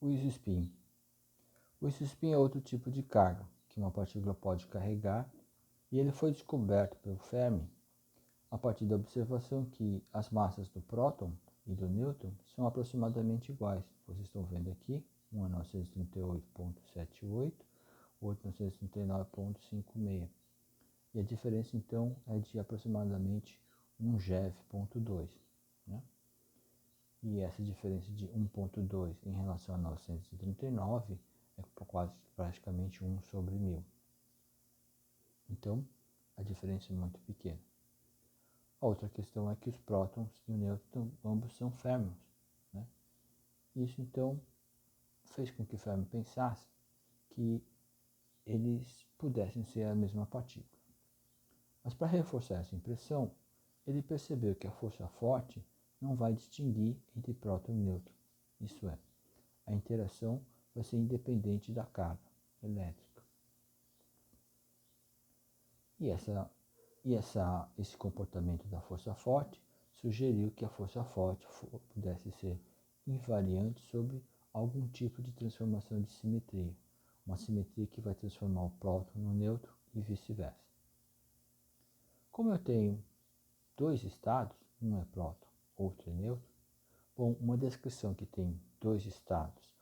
O isospin. O isospin é outro tipo de carga que uma partícula pode carregar e ele foi descoberto pelo Fermi a partir da observação que as massas do próton e do nêutron são aproximadamente iguais. Vocês estão vendo aqui, um é 938,78, o outro 939,56. E a diferença então é de aproximadamente 1 GeV,2, né? E essa diferença de 1,2 em relação a 939 é quase praticamente 1 sobre 1000. Então, a diferença é muito pequena. A outra questão é que os prótons e o nêutron ambos são férmions, né? Isso então fez com que Fermi pensasse que eles pudessem ser a mesma partícula. Mas para reforçar essa impressão, ele percebeu que a força forte não vai distinguir entre próton e nêutron. Isso é, a interação vai ser independente da carga elétrica. Esse comportamento da força forte sugeriu que a força forte pudesse ser invariante sobre algum tipo de transformação de simetria, uma simetria que vai transformar o próton no nêutron e vice-versa. Como eu tenho dois estados, um é próton, outro é nêutron, bom, uma descrição que tem dois estados,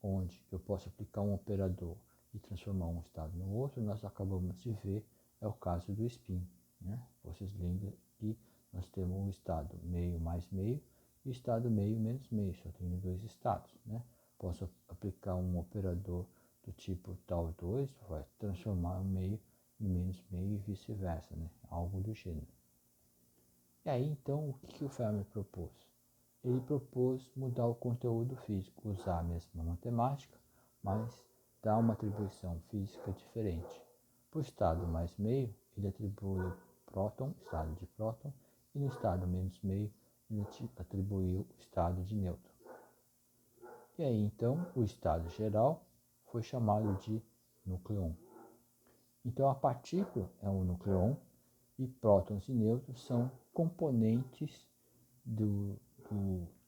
onde eu posso aplicar um operador e transformar um estado no outro, nós acabamos de ver, é o caso do spin, né? Vocês lembram que nós temos o estado meio mais meio e o estado meio menos meio, só tenho dois estados, né? Posso aplicar um operador do tipo tal 2, vai transformar o meio em menos meio e vice-versa, né? Algo do gênero. E aí, então, o que o Fermi propôs? Ele propôs mudar o conteúdo físico, usar a mesma matemática, mas dar uma atribuição física diferente. Para o estado mais meio, ele atribuiu próton, estado de próton, e no estado menos meio, ele atribuiu o estado de nêutron. E aí, então, o estado geral foi chamado de núcleon. Então, a partícula é um núcleon e prótons e nêutrons são componentes do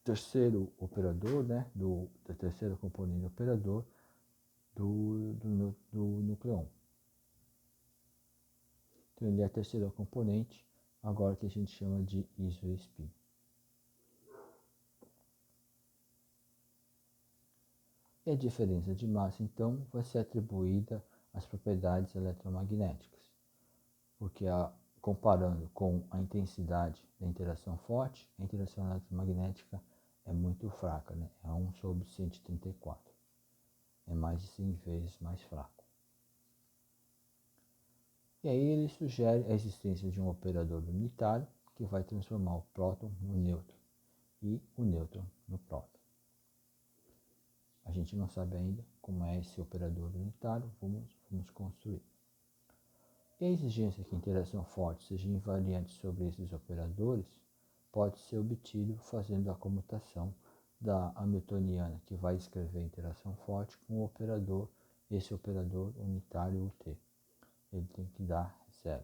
terceiro operador, né, do terceiro componente operador do núcleon. Então, ele é a terceira componente, agora que a gente chama de isospin. E a diferença de massa, então, vai ser atribuída às propriedades eletromagnéticas, porque comparando com a intensidade da interação forte, a interação eletromagnética é muito fraca, né? É 1 sobre 134. É mais de 100 vezes mais fraco. E aí ele sugere a existência de um operador unitário que vai transformar o próton no nêutron e o nêutron no próton. A gente não sabe ainda como é esse operador unitário, vamos construir. E a exigência que a interação forte seja invariante sobre esses operadores pode ser obtido fazendo a comutação da hamiltoniana, que vai escrever a interação forte com o operador, esse operador unitário UT. Ele tem que dar zero.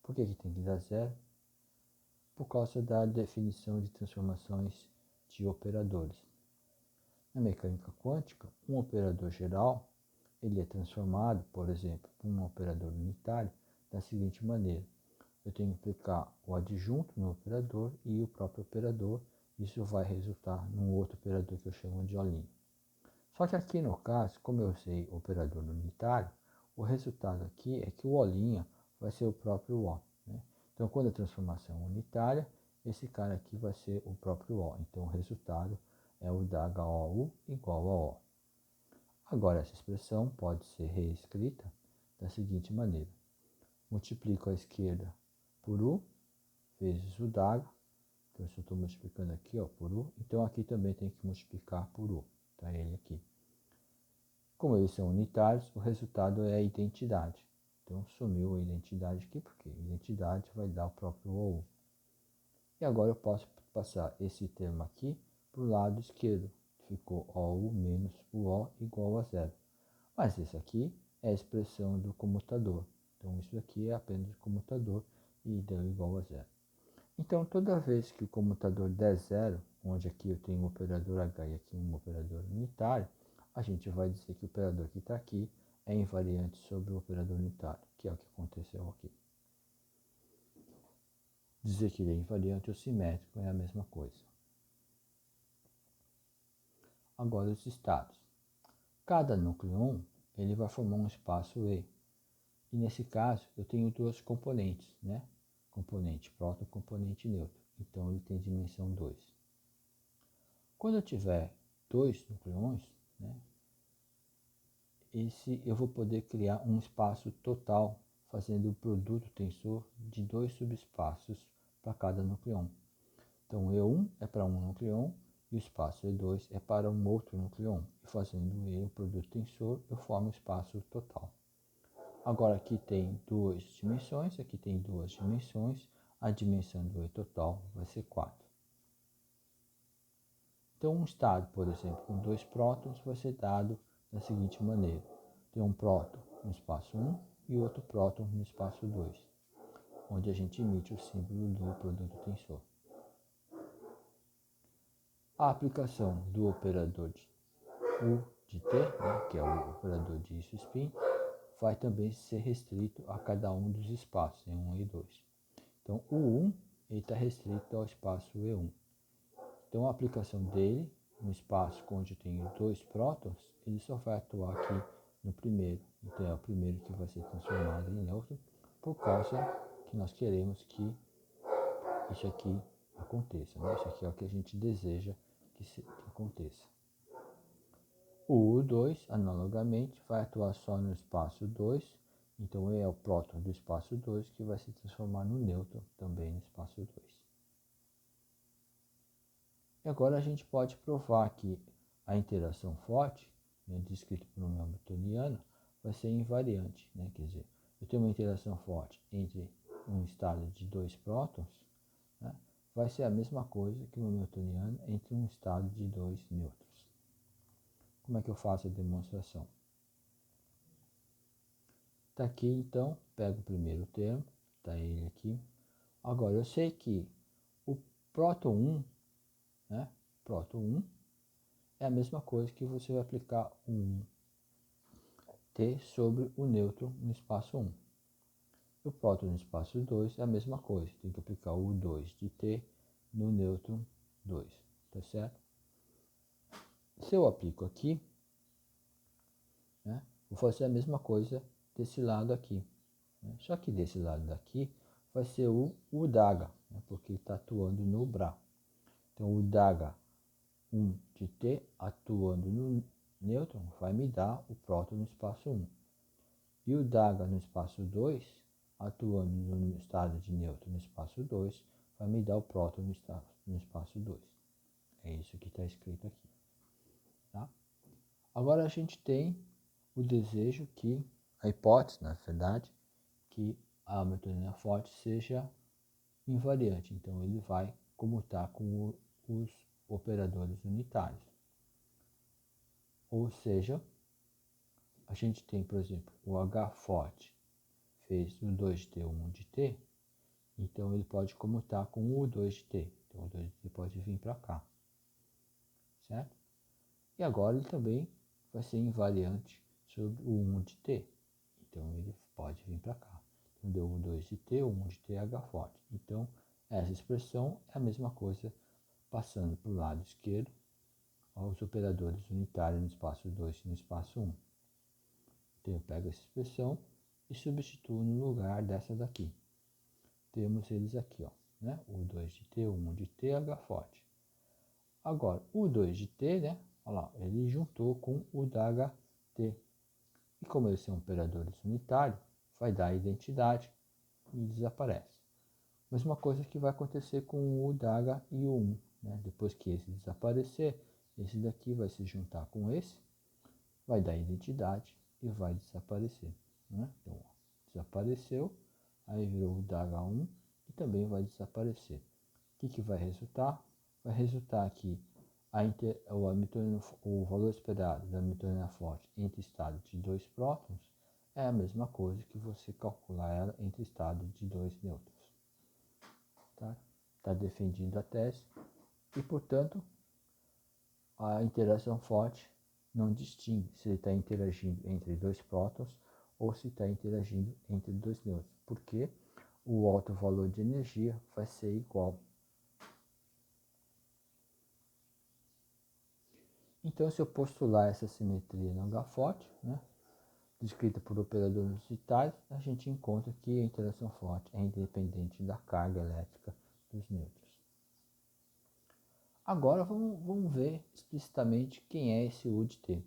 Por que tem que dar zero? Por causa da definição de transformações de operadores. Na mecânica quântica, um operador geral ele é transformado, por exemplo, por um operador unitário da seguinte maneira. Eu tenho que aplicar o adjunto no operador e o próprio operador. Isso vai resultar num outro operador que eu chamo de O'. Só que aqui no caso, como eu usei operador unitário, o resultado aqui é que o O' vai ser o próprio O, né? Então, quando a transformação é unitária, esse cara aqui vai ser o próprio O. Então, o resultado é o da HOU igual a O. Agora, essa expressão pode ser reescrita da seguinte maneira. Multiplico a esquerda por U vezes o d'H. Então, eu estou multiplicando aqui por U. Então, aqui também tem que multiplicar por U. Tá ele aqui. Como eles são unitários, o resultado é a identidade. Então, sumiu a identidade aqui, porque a identidade vai dar o próprio OU. E agora eu posso passar esse termo aqui para o lado esquerdo. Ficou OU menos o O igual a zero. Mas isso aqui é a expressão do comutador. Então, isso aqui é apenas o comutador e deu igual a zero. Então, toda vez que o comutador der zero, onde aqui eu tenho um operador H e aqui um operador unitário, a gente vai dizer que o operador que está aqui é invariante sobre o operador unitário, que é o que aconteceu aqui. Dizer que ele é invariante ou simétrico é a mesma coisa. Agora os estados. Cada núcleo ele vai formar um espaço E. E nesse caso eu tenho duas componentes, né? Componente próton e componente nêutron. Então ele tem dimensão 2. Quando eu tiver dois nucleões, né? Eu vou poder criar um espaço total fazendo o produto tensor de dois subespaços para cada núcleo. Então, E1 é para um núcleo e o espaço E2 é para um outro núcleo. E fazendo ele o produto tensor, eu formo o espaço total. Agora, aqui tem duas dimensões, aqui tem duas dimensões, a dimensão do E total vai ser 4. Então, um estado, por exemplo, com dois prótons vai ser dado da seguinte maneira. Tem um próton no espaço 1 e outro próton no espaço 2, onde a gente emite o símbolo do produto tensor. A aplicação do operador de U de T, né, que é o operador de isospin, vai também ser restrito a cada um dos espaços, E1 e E2. Então, o 1 está restrito ao espaço E1. Então, a aplicação dele no espaço onde eu tenho dois prótons, ele só vai atuar aqui no primeiro. Então, é o primeiro que vai ser transformado em nêutron, por causa que nós queremos que isso aqui aconteça. Né? Isso aqui é o que a gente deseja que aconteça. O U2, analogamente, vai atuar só no espaço 2, então é o próton do espaço 2 que vai se transformar no nêutron também no espaço 2. E agora a gente pode provar que a interação forte, né, descrita por uma hamiltoniana, vai ser invariante. Né? Quer dizer, eu tenho uma interação forte entre um estado de dois prótons, né, vai ser a mesma coisa que uma hamiltoniana entre um estado de dois nêutrons. Como é que eu faço a demonstração? Está aqui, então, pego o primeiro termo, está ele aqui. Agora, eu sei que o próton 1, né, próton 1 é a mesma coisa que você vai aplicar um T sobre o nêutron no espaço 1. O próton no espaço 2 é a mesma coisa, tem que aplicar o 2 de T no nêutron 2, tá certo? Se eu aplico aqui, né, vou fazer a mesma coisa desse lado aqui. Né? Só que desse lado daqui vai ser o DAGA, né, porque está atuando no Bra. Então, o DAGA 1 de T atuando no nêutron vai me dar o próton no espaço 1. E o DAGA no espaço 2, atuando no estado de nêutron no espaço 2, vai me dar o próton no espaço 2. É isso que está escrito aqui. Tá? Agora a gente tem o desejo que, a hipótese, na verdade, que a hamiltoniana forte seja invariante. Então ele vai comutar com os operadores unitários. Ou seja, a gente tem, por exemplo, o H forte fez o 2 de T, o 1 de T, então ele pode comutar com o 2 de T. Então o 2 de T pode vir para cá, certo? E agora ele também vai ser invariante sobre o 1 de T. Então ele pode vir para cá. Então deu o 2 de T, o 1 de T é H forte. Então essa expressão é a mesma coisa passando para o lado esquerdo aos operadores unitários no espaço 2 e no espaço 1. Então eu pego essa expressão e substituo no lugar dessa daqui. Temos eles aqui, ó, né? O 2 de T, o 1 de T, H forte. Agora, o 2 de T, né? Olha lá, ele juntou com o da HT. E como eles são operadores unitários, vai dar a identidade e desaparece. Mesma coisa que vai acontecer com o da H e o 1. Né? Depois que esse desaparecer, esse daqui vai se juntar com esse, vai dar a identidade e vai desaparecer. Né? Então, ó, desapareceu, aí virou o da H1 e também vai desaparecer. O que vai resultar? Vai resultar que o valor esperado da hamiltoniana forte entre estado de dois prótons é a mesma coisa que você calcular ela entre estado de dois nêutrons. Tá defendida a tese e, portanto, a interação forte não distingue se ele está interagindo entre dois prótons ou se está interagindo entre dois nêutrons, porque o alto valor de energia vai ser igual. Então, se eu postular essa simetria no H-forte, né, descrita por operadores Vitali, a gente encontra que a interação forte é independente da carga elétrica dos nêutrons. Agora vamos ver explicitamente quem é esse UDT.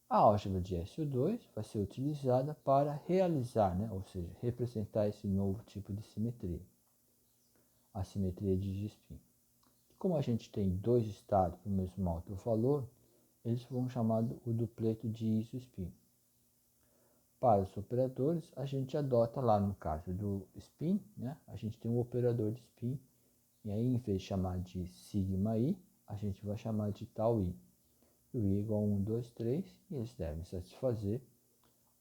A álgebra de SO2 vai ser utilizada para realizar, né, ou seja, representar esse novo tipo de simetria, a simetria de G-spin. Como a gente tem dois estados para o mesmo alto valor, eles vão chamar o dupleto de isospin. Para os operadores, a gente adota lá no caso do spin, né, a gente tem um operador de spin, e aí em vez de chamar de sigma i, a gente vai chamar de tau i. O i é igual a 1, 2, 3, e eles devem satisfazer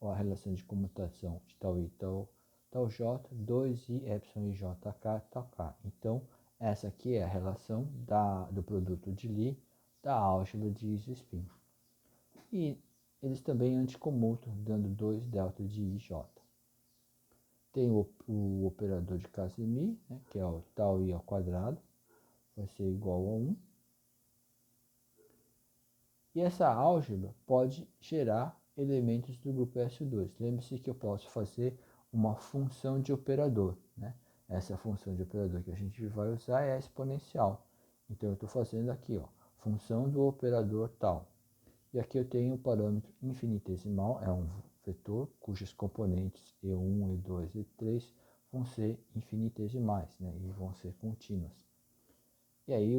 a relação de comutação de tau i, tau j, 2i, epsilon i, j, k, tau k. Então, essa aqui é a relação do produto de Lie da álgebra de isospin. E eles também anticomutam, dando 2 delta de ij. Tem o operador de Casimir, né, que é o tau i ao quadrado, vai ser igual a 1. E essa álgebra pode gerar elementos do grupo SO2. Lembre-se que eu posso fazer uma função de operador, né? Essa função de operador que a gente vai usar é a exponencial. Então, eu estou fazendo aqui, ó, função do operador tal. E aqui eu tenho o parâmetro infinitesimal, é um vetor cujas componentes E1, E2 e E3 vão ser infinitesimais, né? E vão ser contínuas. E aí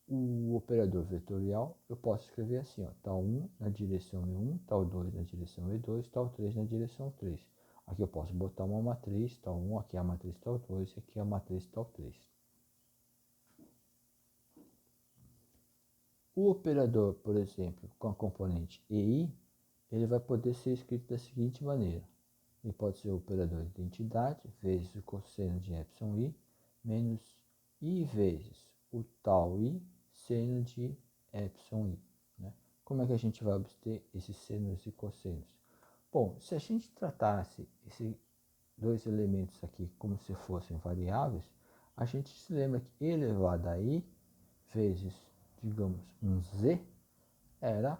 o operador vetorial eu posso escrever assim, ó, tal 1 na direção E1, tal 2 na direção E2, tal 3 na direção 3. Aqui eu posso botar uma matriz, tal 1, aqui é a matriz tal 2, aqui é a matriz tal 3. O operador, por exemplo, com a componente EI, ele vai poder ser escrito da seguinte maneira. Ele pode ser o operador de identidade vezes o cosseno de epsilon i menos i vezes o tau i seno de epsilon i. Né? Como é que a gente vai obter esses senos e cossenos? Bom, se a gente tratasse esses dois elementos aqui como se fossem variáveis, a gente se lembra que e elevado a i vezes, digamos, um z era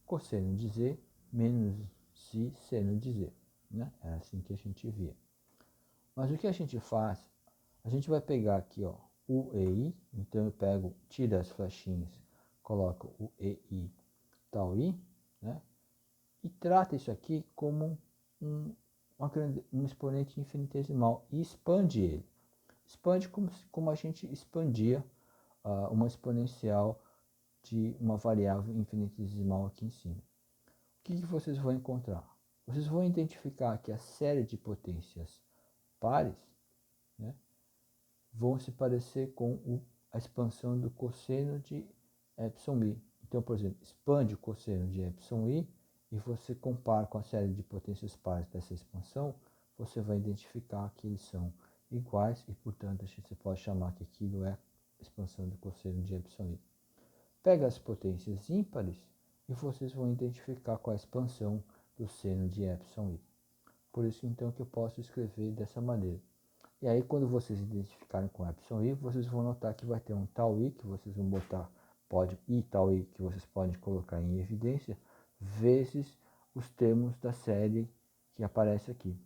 cosseno de z menos si seno de z. Né? É assim que a gente via. Mas o que a gente faz? A gente vai pegar aqui, ó, o EI, então eu pego, tiro as flechinhas, coloco o EI tau i, né? E trata isso aqui como um exponente infinitesimal e expande ele. Expande como a gente expandia uma exponencial de uma variável infinitesimal aqui em cima. O que vocês vão encontrar? Vocês vão identificar que a série de potências pares, né, vão se parecer com a expansão do cosseno de epsilon i. Então, por exemplo, expande o cosseno de epsilon i e você compara com a série de potências pares dessa expansão, você vai identificar que eles são iguais e, portanto, você pode chamar que aquilo é expansão do cosseno de epsilon i. Pega as potências ímpares e vocês vão identificar qual é a expansão do seno de epsilon i. Por isso, então, que eu posso escrever dessa maneira. E aí, quando vocês identificarem com epsilon i, vocês vão notar que vai ter um tau i, que vocês vão botar, i tau i, que vocês podem colocar em evidência, vezes os termos da série que aparece aqui.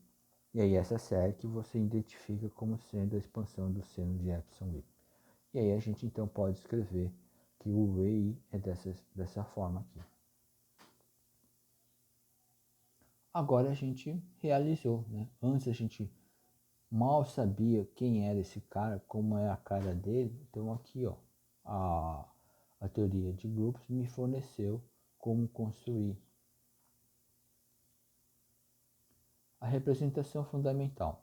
E aí, essa série que você identifica como sendo a expansão do seno de epsilon i. E aí, a gente, então, pode escrever que o EI é dessa forma aqui. Agora a gente realizou, né? Antes a gente mal sabia quem era esse cara, como é a cara dele. Então aqui, ó, a teoria de grupos me forneceu como construir a representação fundamental.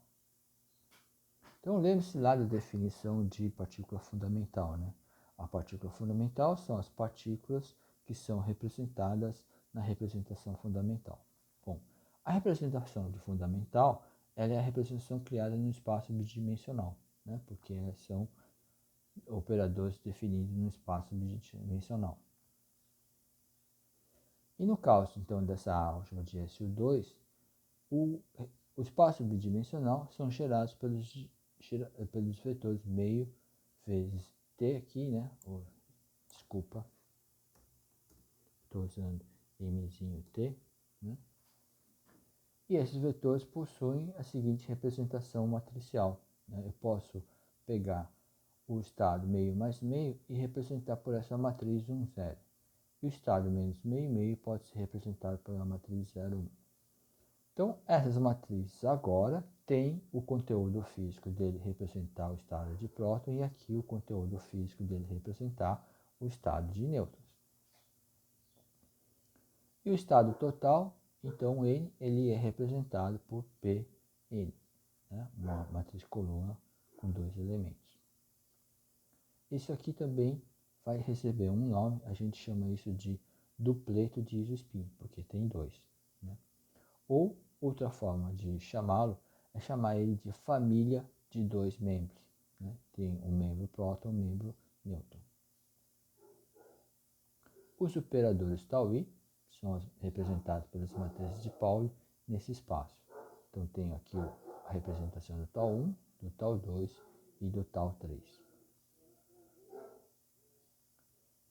Então lembre-se lá da definição de partícula fundamental, né? A partícula fundamental são as partículas que são representadas na representação fundamental. Bom, a representação de fundamental ela é a representação criada no espaço bidimensional, né? Porque elas são operadores definidos no espaço bidimensional. E no caso, então, dessa álgebra de SU2, o espaço bidimensional são gerados pelos vetores meio vezes t aqui, né? Desculpa, estou usando mzinho t, né? E esses vetores possuem a seguinte representação matricial, né? Eu posso pegar o estado meio mais meio e representar por essa matriz 1, 0. E o estado menos meio meio pode ser representado pela matriz 0, 1. Então, essas matrizes agora têm o conteúdo físico dele representar o estado de próton e aqui o conteúdo físico dele representar o estado de nêutrons. E o estado total, então, ele é representado por Pn, né? Uma matriz coluna com 2 elementos. Isso aqui também vai receber um nome, a gente chama isso de dupleto de isospin, porque tem 2. Né? Ou outra forma de chamá-lo é chamar ele de família de 2 membros. Né? Tem um membro próton e um membro nêutron. Os operadores τ são representados pelas matrizes de Pauli nesse espaço. Então, tenho aqui a representação do τ1, do τ2 e do τ3.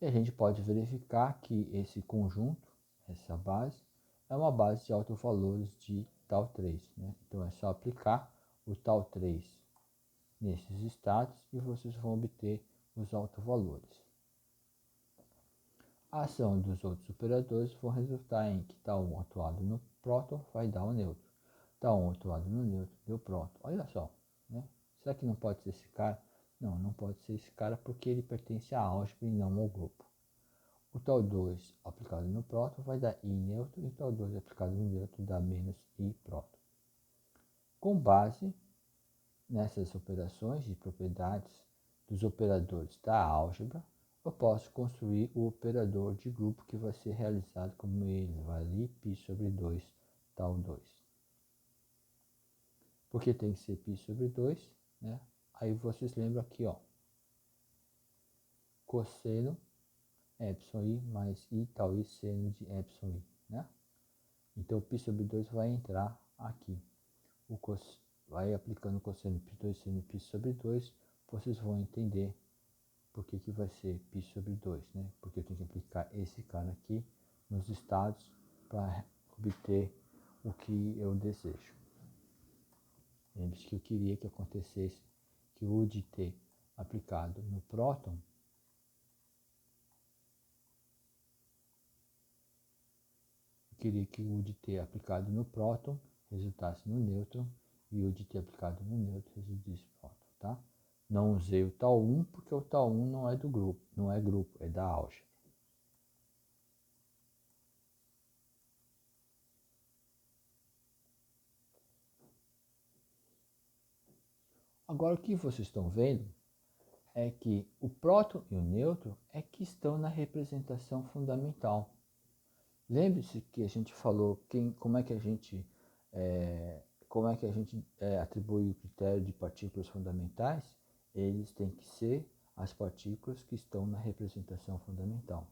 E a gente pode verificar que esse conjunto, essa base, é uma base de autovalores de τ3. Né? Então, é só aplicar o τ3 nesses estados e vocês vão obter os autovalores. A ação dos outros operadores vai resultar em que τ1 atuado no próton vai dar o nêutron. τ1 atuado no nêutron deu próton. Olha só, né? Será que não pode ser esse cara? Não, não pode ser esse cara porque ele pertence à álgebra e não ao grupo. O τ2 aplicado no próton vai dar I nêutron e o τ2 aplicado no nêutron dá menos I próton. Com base nessas operações e propriedades dos operadores da álgebra, eu posso construir o operador de grupo que vai ser realizado como ele, vai ali π sobre 2 τ2. Porque tem que ser π sobre 2, né? Aí vocês lembram aqui, ó, cosseno epsilon i mais i τ i seno de epsilon i, né? Então, π sobre 2 vai entrar aqui. Vai aplicando cosseno π2 seno π sobre 2, vocês vão entender por que vai ser π sobre 2, né? Porque eu tenho que aplicar esse cara aqui nos estados para obter o que eu desejo. Lembre-se que eu queria que acontecesse que o de T aplicado no próton resultasse no nêutron e o de T aplicado no nêutron resultasse no próton, tá? Não usei o τ1 porque o τ1 não é do grupo, não é grupo, é da álgebra. Agora o que vocês estão vendo é que o próton e o nêutron é que estão na representação fundamental. Lembre-se que a gente falou como é que a gente atribui o critério de partículas fundamentais. Eles têm que ser as partículas que estão na representação fundamental.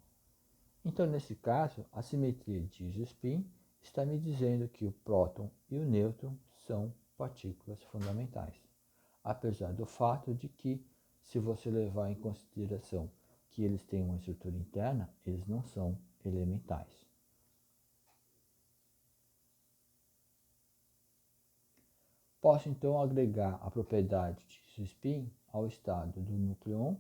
Então, nesse caso, a simetria de isospin está me dizendo que o próton e o nêutron são partículas fundamentais. Apesar do fato de que, se você levar em consideração que eles têm uma estrutura interna, eles não são elementais. Posso então agregar a propriedade de isospin ao estado do núcleo.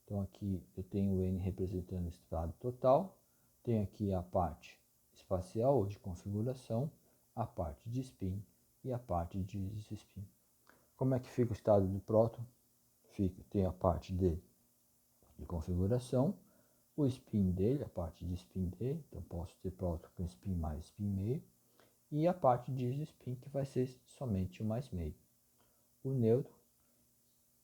Então aqui eu tenho o N representando o estado total, tenho aqui a parte espacial ou de configuração, a parte de spin e a parte de isospin. Como é que fica o estado do próton? Tem a parte dele de configuração, o spin dele, a parte de spin dele, então posso ter próton com spin mais spin meio, e a parte de isospin que vai ser somente o mais meio. O nêutron,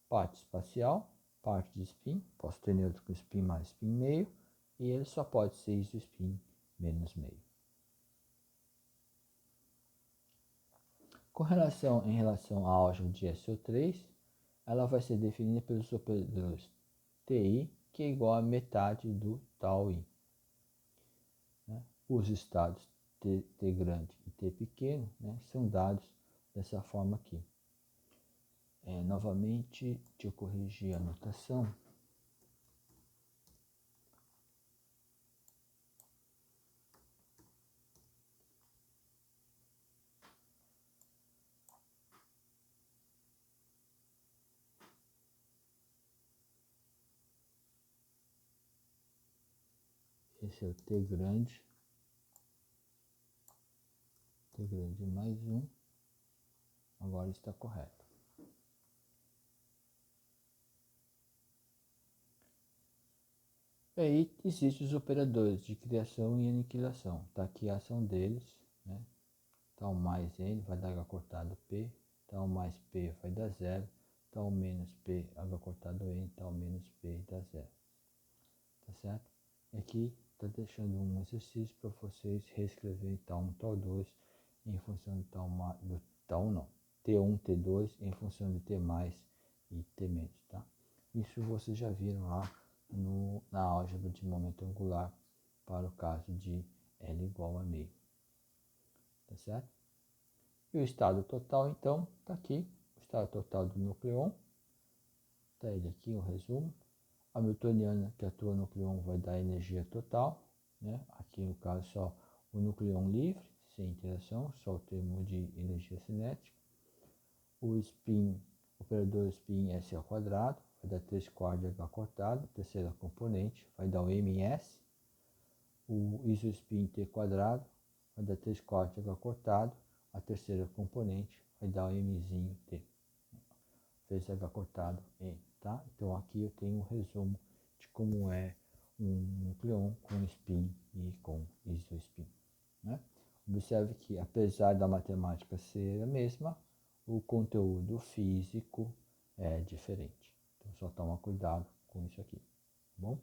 parte espacial, parte de spin, posso ter nêutron com spin mais spin meio, e ele só pode ser isospin menos meio. Em relação à álgebra de SO3, ela vai ser definida pelos operadores Ti, que é igual a metade do tau I. Né? Os estados T grande e T pequeno, né, são dados dessa forma aqui. Novamente, deixa eu corrigir a notação. Esse é o T grande mais 1, agora está correto. E aí existem os operadores de criação e aniquilação. Está aqui a ação deles, né? Tal mais N vai dar H cortado P, tal mais P vai dar 0, tal menos P, H cortado N, tal menos P dá 0. Tá certo? Aqui está deixando um exercício para vocês reescreverem tal 1, tal 2 em função de tal não, T1, T2 em função de T mais e T menos, tá? Isso vocês já viram lá na álgebra de momento angular para o caso de L igual a meio, tá certo? E o estado total, então, está aqui, o estado total do nucleon, está ele aqui, o resumo. A Hamiltoniana que atua no nucleon vai dar energia total, né? Aqui no caso só o nucleon livre, sem interação, só o termo de energia cinética. O spin, operador spin S ao quadrado, vai dar 3/4 de H cortado, terceira componente, vai dar o ms. O isospin T quadrado, vai dar 3/4 de H cortado, a terceira componente vai dar o mzinho T, vezes H cortado N, tá? Então aqui eu tenho um resumo de como é um nucleon com spin e com isospin, né? Observe que apesar da matemática ser a mesma, o conteúdo físico é diferente. Então só toma cuidado com isso aqui, tá bom?